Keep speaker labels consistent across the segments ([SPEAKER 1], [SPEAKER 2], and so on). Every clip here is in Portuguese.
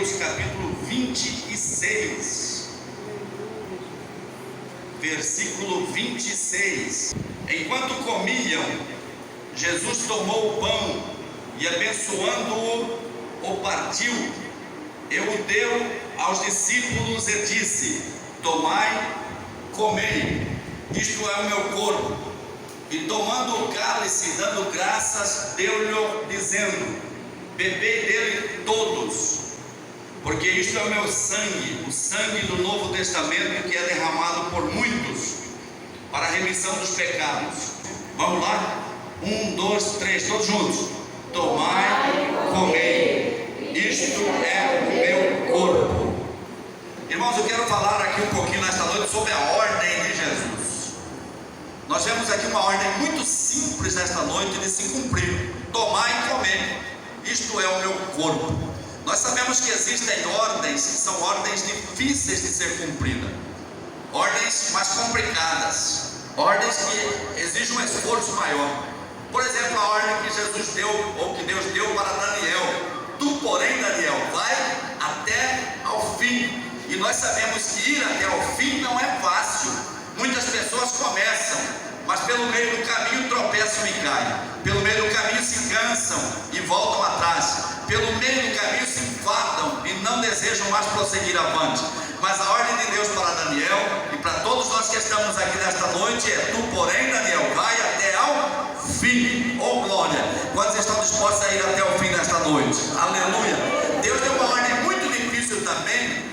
[SPEAKER 1] Mateus capítulo 26, versículo 26. Enquanto comiam, Jesus tomou o pão e, abençoando-o, o partiu, e o deu aos discípulos e disse: tomai, comei, isto é o meu corpo. E tomando o cálice, dando graças, deu-lhe, dizendo: bebei dele todos, porque isto é o meu sangue, o sangue do Novo Testamento, que é derramado por muitos para a remissão dos pecados. Vamos lá? 1, 2, 3, todos juntos. Tomai, comei, isto é o meu corpo. Irmãos, eu quero falar aqui um pouquinho nesta noite sobre a ordem de Jesus. Nós vemos aqui uma ordem muito simples nesta noite de se cumprir: tomar e comer, isto é o meu corpo. Nós sabemos que existem ordens que são ordens difíceis de ser cumpridas, ordens mais complicadas, ordens que exigem um esforço maior. Por exemplo, a ordem que Jesus deu, ou que Deus deu para Daniel: tu, porém, Daniel, vai até ao fim. E nós sabemos que ir até ao fim não é fácil. Muitas pessoas começam, mas pelo meio do caminho tropeçam e caem, pelo meio do caminho se cansam e voltam atrás, pelo meio do caminho se enfadam e não desejam mais prosseguir avante. Mas a ordem de Deus para Daniel e para todos nós que estamos aqui nesta noite é: tu, porém, Daniel, vai até ao fim. Oh glória! Quantos estão dispostos a ir até o fim desta noite? Aleluia! Deus deu uma ordem muito difícil também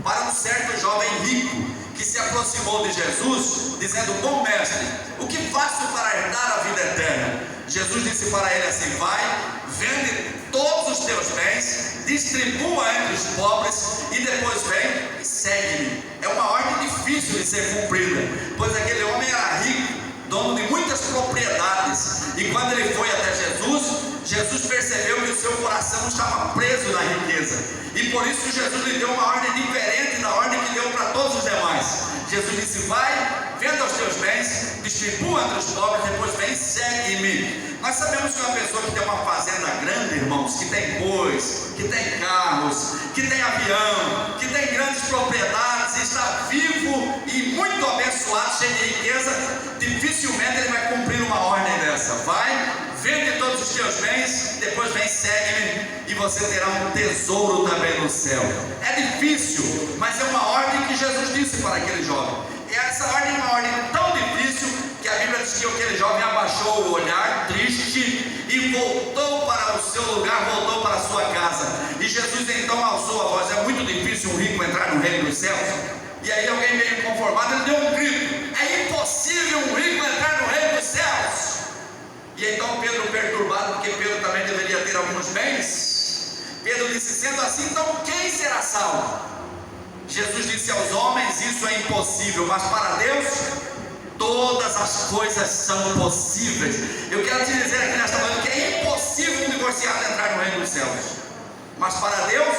[SPEAKER 1] para um certo jovem rico que se aproximou de Jesus, dizendo: bom mestre, o que faço para herdar a vida eterna? Jesus disse para ele assim: vai, vende todos os teus bens, distribua entre os pobres e depois vem e segue-me. É uma ordem difícil de ser cumprida, pois aquele homem era rico, dono de muitas propriedades, e quando ele foi até Jesus percebeu que o seu coração estava preso na riqueza, e por isso Jesus lhe deu uma ordem diferente da ordem que deu para todos os demais. Jesus disse: vai, venda os teus bens, distribua entre os pobres, depois vem e segue-me. Nós sabemos que uma pessoa que tem uma fazenda grande, irmãos, que tem bois, que tem carros, que tem avião, que tem grandes propriedades, está vivo e muito abençoado, cheio de riqueza, dificilmente ele vai cumprir uma ordem dessa: vai, vende todos os teus bens, depois vem e segue-me, e você terá um tesouro também no céu. É difícil, mas é uma ordem que Jesus disse para aquele jovem. E essa ordem é uma ordem tão difícil que a Bíblia diz que aquele jovem abaixou o olhar, triste, e voltou para o seu lugar, voltou para a sua casa. E Jesus então alçou a voz: é muito difícil um rico entrar no reino dos céus. E aí alguém meio inconformado, ele deu um grito: é impossível um rico entrar no reino dos céus. E então Pedro, perturbado, porque Pedro também deveria ter alguns bens, Pedro disse: sendo assim, então quem será salvo? Jesus disse aos homens: isso é impossível, mas para Deus todas as coisas são possíveis. Eu quero te dizer aqui nesta noite que é impossível um divorciado entrar no reino dos céus, mas para Deus,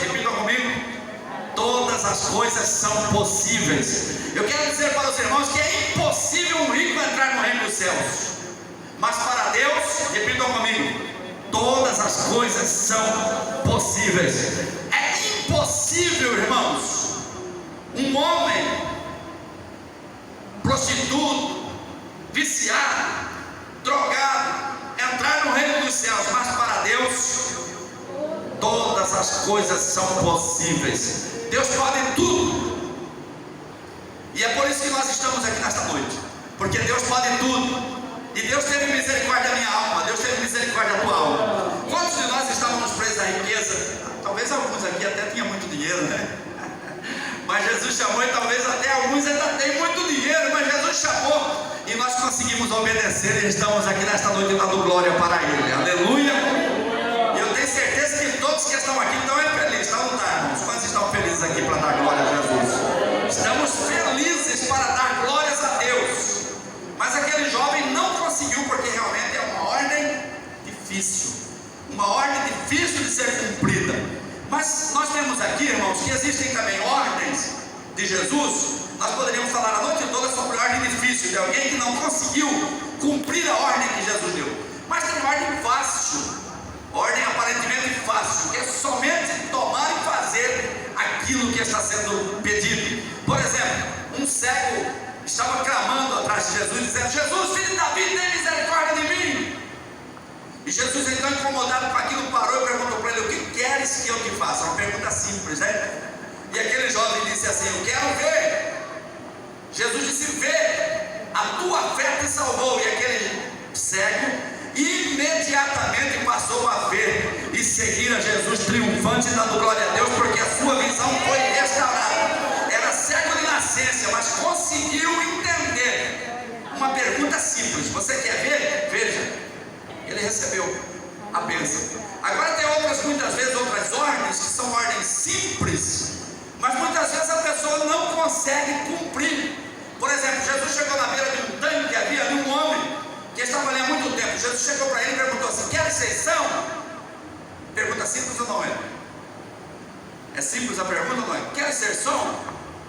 [SPEAKER 1] repitam comigo, todas as coisas são possíveis. Eu quero dizer para os irmãos que é impossível um rico entrar no reino dos céus, mas para Deus, repitam comigo, todas as coisas são possíveis. É impossível, irmãos, um homem prostituto, viciado, drogado entrar no reino dos céus, mas para Deus todas as coisas são possíveis. Deus pode tudo, e é por isso que nós estamos aqui nesta noite, porque Deus pode tudo. E Deus teve misericórdia da minha alma, Deus teve misericórdia da tua alma. Quantos de nós estávamos presos à riqueza? Talvez alguns aqui até tinham muito dinheiro, né? Mas Jesus chamou, e talvez até alguns ainda têm muito dinheiro, mas Jesus chamou e nós conseguimos obedecer, e estamos aqui nesta noite dando glória para Ele. Aleluia! E eu tenho certeza que todos que estão aqui estão felizes, não está, irmãos? Quantos estão felizes aqui para dar glória a Jesus? Estamos felizes para dar glórias a Deus. Mas aquele jovem não conseguiu, porque realmente é uma ordem difícil, uma ordem difícil de ser cumprida. Mas nós vemos aqui, irmãos, que existem também ordens de Jesus. Nós poderíamos falar a noite toda sobre ordem difícil, de alguém que não conseguiu cumprir a ordem que Jesus deu. Mas tem ordem fácil, ordem aparentemente fácil, que é sendo pedido. Por exemplo, um cego estava clamando atrás de Jesus, dizendo: Jesus, filho de Davi, tem misericórdia de mim. E Jesus, então, incomodado com aquilo, parou e perguntou para ele: o que queres que eu te faça? Uma pergunta simples, né? E aquele jovem disse assim: eu quero ver. Jesus disse: vê, a tua fé te salvou. E aquele cego imediatamente passou a ver e seguir a Jesus triunfante, dando glória a Deus, porque a sua visão foi restaurada. Era cego de nascença, mas conseguiu entender uma pergunta simples: você quer ver? Veja. Ele recebeu a bênção. Agora tem muitas vezes outras ordens que são ordens simples, mas muitas vezes a pessoa não consegue cumprir. Por exemplo, Jesus chegou na beira de um tanque, havia ali um homem que estava ali há muito tempo. Jesus chegou para ele e perguntou assim: quer ser são? Pergunta simples ou não é? É simples a pergunta ou não é? Quer ser são?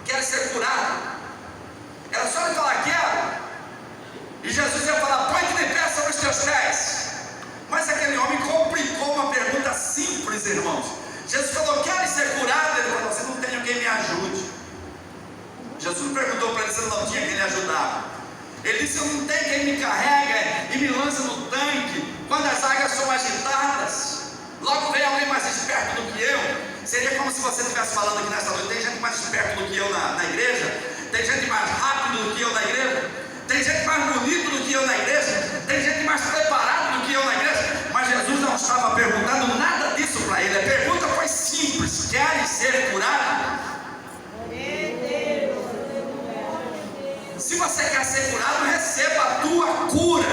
[SPEAKER 1] Quer ser curado? Era só ele falar: quero. E Jesus ia falar: põe-te de pé sobre os teus pés. Mas aquele homem complicou uma pergunta simples, irmãos. Jesus falou: queres ser curado? Ele falou: você não tem quem me ajude. Jesus perguntou para ele se ele não tinha quem lhe ajudar. Ele disse: eu não tenho quem me carrega e me lança no tanque quando as águas são agitadas. Logo vem alguém mais esperto do que eu. Seria como se você estivesse falando aqui nesta noite: tem gente mais esperto do que eu na igreja, tem gente mais rápido do que eu na igreja, tem gente mais bonito do que eu na igreja, tem gente mais preparado do que eu na igreja. Mas Jesus não estava perguntando nada disso para ele. A pergunta foi simples: queres ser curado? Se você quer ser curado, receba a tua cura.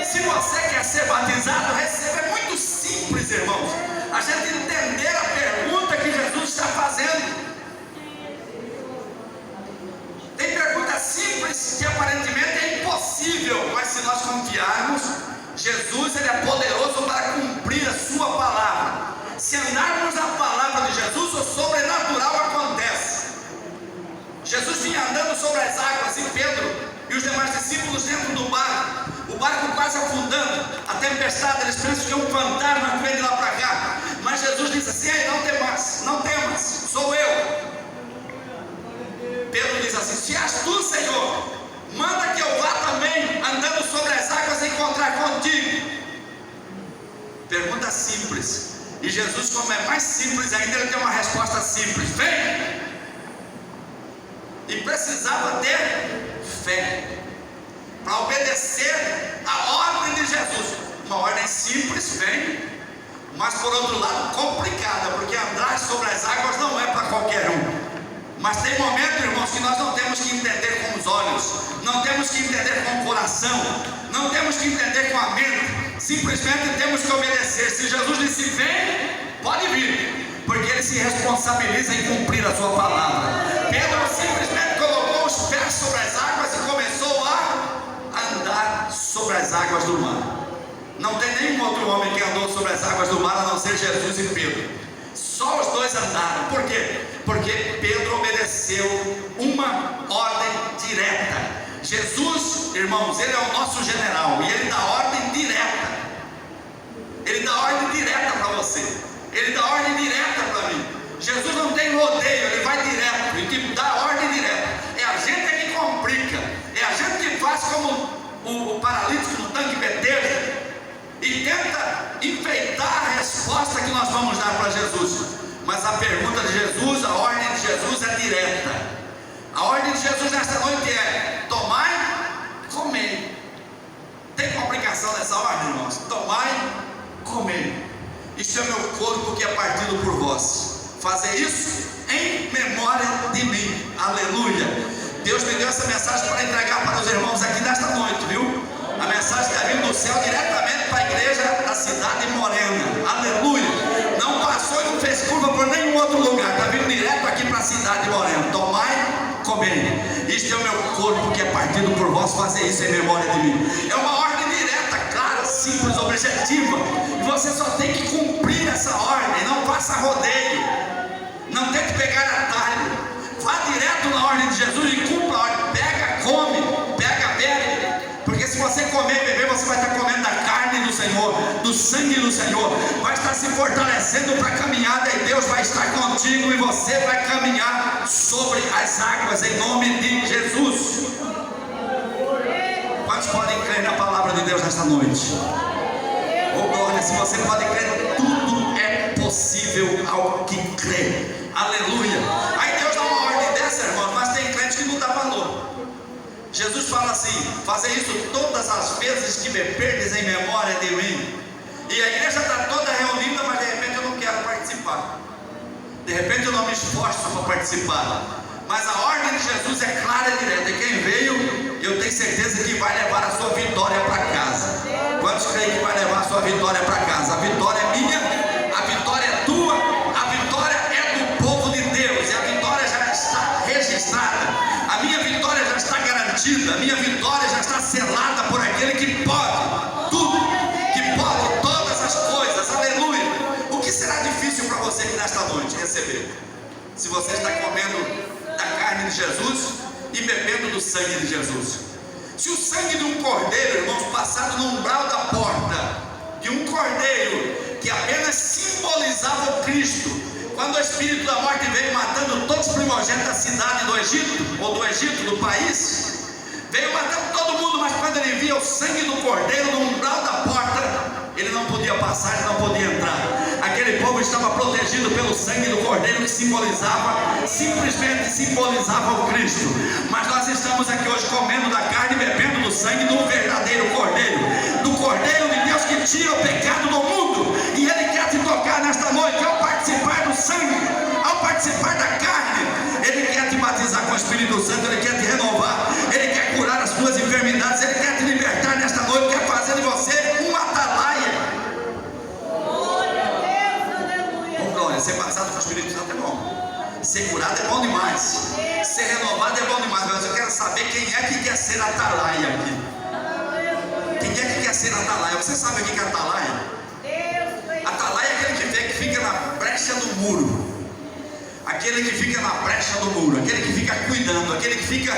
[SPEAKER 1] Se você quer ser batizado, receba. É muito simples, irmãos, a gente entender a pergunta que Jesus está fazendo. Tem perguntas simples que aparentemente é impossível, mas se nós confiarmos, Jesus, ele é poderoso para cumprir a sua palavra. Se andarmos na palavra de Jesus, o sobrenatural acontece. Jesus vinha andando sobre as águas, e Pedro e os demais discípulos dentro do barco, o barco quase afundando, a tempestade, eles pensam que é um fantasma que vem de lá para cá. Mas Jesus disse assim: ei, não temas, não temas, sou eu. Pedro diz assim: se és tu, Senhor, manda que eu vá também andando sobre as águas e encontrar contigo. Pergunta simples. E Jesus, como é mais simples ainda, ele tem uma resposta simples: vem. E precisava ter fé para obedecer a ordem de Jesus. Uma ordem simples, vem, mas por outro lado complicada, porque andar sobre as águas não é para qualquer um. Mas tem momentos, irmãos, que nós não temos que entender com os olhos, não temos que entender com o coração, não temos que entender com a mente, simplesmente temos que obedecer. Se Jesus disse vem, pode vir, porque ele se responsabiliza em cumprir a sua palavra. Pedro simplesmente colocou os pés sobre as águas e começou a andar sobre as águas do mar. Não tem nenhum outro homem que andou sobre as águas do mar a não ser Jesus e Pedro. Só os dois andaram. Por quê? Porque Pedro obedeceu uma ordem direta. Jesus, irmãos, ele é o nosso general e ele dá ordem direta. Ele dá ordem direta para você. Ele dá ordem direta para mim. Jesus não tem rodeio, ele vai direto e te dá ordem direta. É a gente que complica, é a gente que faz como o paralítico no tanque Betesda e tenta enfeitar a resposta que nós vamos dar para Jesus. Mas a pergunta de Jesus, a ordem de Jesus é direta. A ordem de Jesus nesta noite é: tomai, comei. Tem complicação nessa ordem, irmãos? Tomai, comei. Isto é meu corpo que é partido por vós. Fazer isso em memória de mim. Aleluia. Deus me deu essa mensagem para entregar para os irmãos aqui nesta noite, viu? A mensagem está vindo do céu diretamente para a igreja da cidade morena. Aleluia. Não passou e não fez curva por nenhum outro lugar. Está vindo direto aqui para a cidade morena. Tomai, comei. Isto é o meu corpo que é partido por vós. Fazer isso em memória de mim. É uma ordem direta, clara, simples, objetiva. E você só tem que cumprir essa ordem. Não faça rodeio. Não tente pegar atalho. Vá direto na ordem de Jesus e cumpra a ordem. Pega, come, pega, bebe. Porque se você comer e beber, você vai estar comendo da carne do Senhor, do sangue do Senhor, vai estar se fortalecendo para a caminhada, e Deus vai estar contigo e você vai caminhar sobre as águas em nome de Jesus. Quantos podem crer na palavra de Deus nesta noite? Oh glória, se você pode crer, tudo é possível ao que crê. Aleluia. Aí Deus dá uma ordem dessa, irmão, mas tem crente que não dá valor. Jesus fala assim: fazer isso todas as vezes que me perdes em memória de mim. E a igreja está toda reunida, mas de repente eu não quero participar. De repente eu não me esforço para participar. Mas a ordem de Jesus é clara e direta, e quem veio, eu tenho certeza que vai levar a sua vitória para casa. Quantos creem que vai levar a sua vitória para casa? A vitória é minha, a vitória é tua, a vitória é do povo de Deus, e a vitória já está registrada, a minha vitória já está garantida, a minha vitória já está selada por aquele que pode tudo, que pode todas as coisas. Aleluia. O que será difícil para você aqui nesta noite receber? Se você está comendo da carne de Jesus e bebendo do sangue de Jesus. Se o sangue de um cordeiro, irmãos, passado no umbral da porta de um cordeiro que apenas simbolizava o Cristo, quando o espírito da morte veio matando todos os primogênitos da cidade do Egito, ou do Egito, do país, veio matando todo mundo, mas quando ele via o sangue do cordeiro no umbral da porta, ele não podia passar, ele não podia entrar. Aquele povo estava protegido pelo sangue do cordeiro, que simplesmente simbolizava o Cristo. Mas nós estamos aqui hoje comendo da carne e bebendo do sangue do verdadeiro cordeiro, do cordeiro de Deus que tira o pecado do mundo. E ele quer te tocar nesta noite ao participar do sangue, ao participar da carne. Ele quer te batizar com o Espírito Santo, ele quer te renovar, ele quer curar as tuas enfermidades, ele quer te libertar nesta noite, quer fazer de você um atalaia. Ser batizado com o Espírito Santo é bom, ser curado é bom demais, ser renovado é bom demais, mas eu quero saber quem é que quer ser atalaia aqui. Quem é que quer ser atalaia? Você sabe o que é atalaia? Atalaia é aquele que fica na brecha do muro, aquele que fica na brecha do muro, aquele que fica cuidando, aquele que fica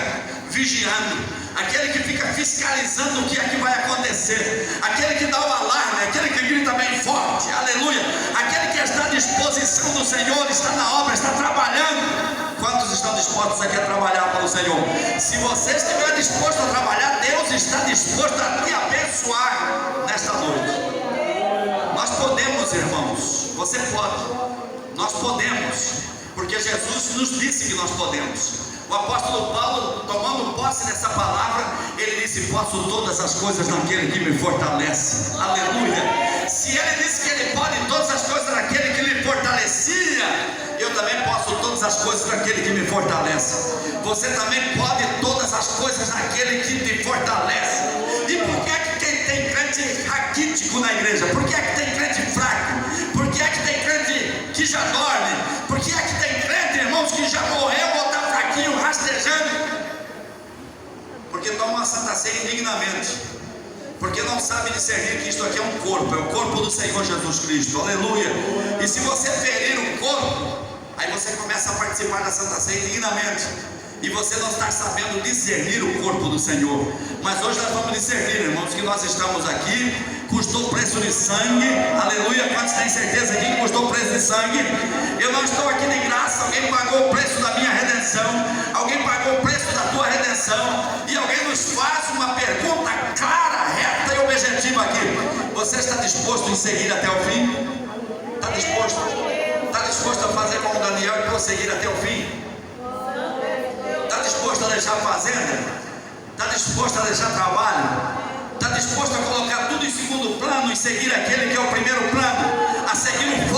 [SPEAKER 1] vigiando, aquele que fica fiscalizando o que é que vai acontecer, aquele que dá o alarme, aquele que grita bem forte, aleluia, aquele que está à disposição do Senhor, está na obra, está trabalhando. Quantos estão dispostos aqui a trabalhar para o Senhor? Se você estiver disposto a trabalhar, Deus está disposto a te abençoar nesta noite. Nós podemos, irmãos, você pode, nós podemos, porque Jesus nos disse que nós podemos. O apóstolo Paulo, tomando posse dessa palavra, ele disse: posso todas as coisas naquele que me fortalece. Aleluia. Se ele disse que ele pode todas as coisas naquele que lhe fortalecia, eu também posso todas as coisas naquele que me fortalece. Você também pode todas as coisas naquele que te fortalece. E por que é que tem crente raquítico na igreja? Por que é que tem crente fraco? Por que é que tem crente que já dorme? Por que é que tem crente, irmãos, que já morreu ou está fraquinho, rastejando? Porque toma a Santa Ceia indignamente, porque não sabe discernir que isto aqui é um corpo, é o corpo do Senhor Jesus Cristo. Aleluia. E se você ferir o corpo, aí você começa a participar da Santa Ceia indignamente, e você não está sabendo discernir o corpo do Senhor. Mas hoje nós vamos discernir, irmãos, que nós estamos aqui, custou preço de sangue. Aleluia. Quantos têm certeza aqui que custou preço de sangue? Eu não estou aqui de graça, alguém pagou o preço da minha redenção, alguém pagou o preço da tua redenção. E alguém nos faz uma pergunta clara, reta e objetiva aqui: você está disposto em seguir até o fim? Está disposto? Está disposto a fazer como Daniel e prosseguir até o fim? Está disposto a deixar fazenda? Está disposto a deixar trabalho? Está disposto a colocar tudo em segundo plano e seguir aquele que é o primeiro plano, a seguir o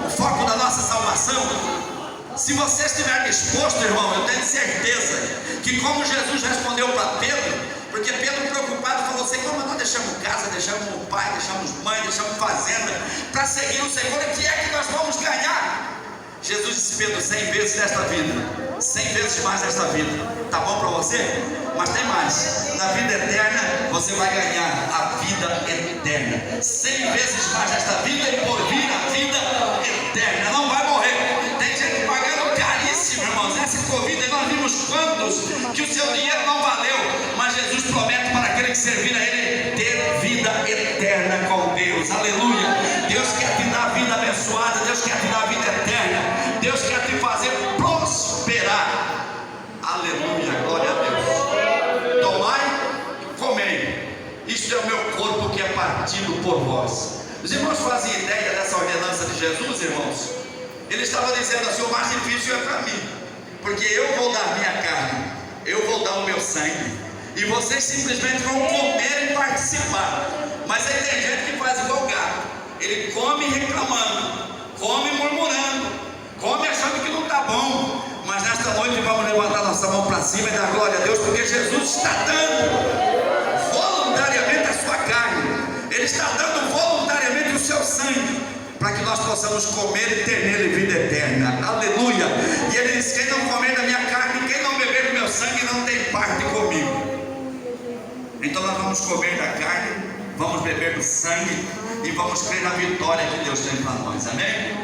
[SPEAKER 1] foco da nossa salvação? Se você estiver disposto, irmão, eu tenho certeza que, como Jesus respondeu para Pedro, porque Pedro, preocupado, falou: Senhor, mas nós deixamos casa, deixamos o pai, deixamos mãe, deixamos fazenda para seguir o Senhor, e o que é que nós vamos ganhar? Jesus disse: Pedro, 100 vezes nesta vida, 100 vezes mais nesta vida. Tá bom para você? Mas tem mais. Na vida eterna você vai ganhar a vida eterna. 100 vezes mais nesta vida, e por vir a vida eterna. Não vai morrer. Tem gente pagando caríssimo, irmãos. Essa Covid, nós vimos quantos que o seu dinheiro não valeu. Mas Jesus promete para aquele que servir a Ele ter vida eterna com Deus. Aleluia. por vós. Os irmãos fazem ideia dessa ordenança de Jesus, irmãos? Ele estava dizendo assim: o mais difícil é para mim, porque eu vou dar minha carne, eu vou dar o meu sangue, e vocês simplesmente vão comer e participar. Mas aí tem gente que faz igual gato, ele come reclamando, come murmurando, come achando que não está bom. Mas nesta noite vamos levantar nossa mão para cima e dar glória a Deus, porque Jesus está dando voluntariamente a sua carne, Ele está dando voluntariamente o seu sangue, para que nós possamos comer e ter nele vida eterna. Aleluia. E Ele diz: quem não comer da minha carne, quem não beber do meu sangue, não tem parte comigo. Então nós vamos comer da carne, vamos beber do sangue e vamos crer na vitória que Deus tem para nós. Amém?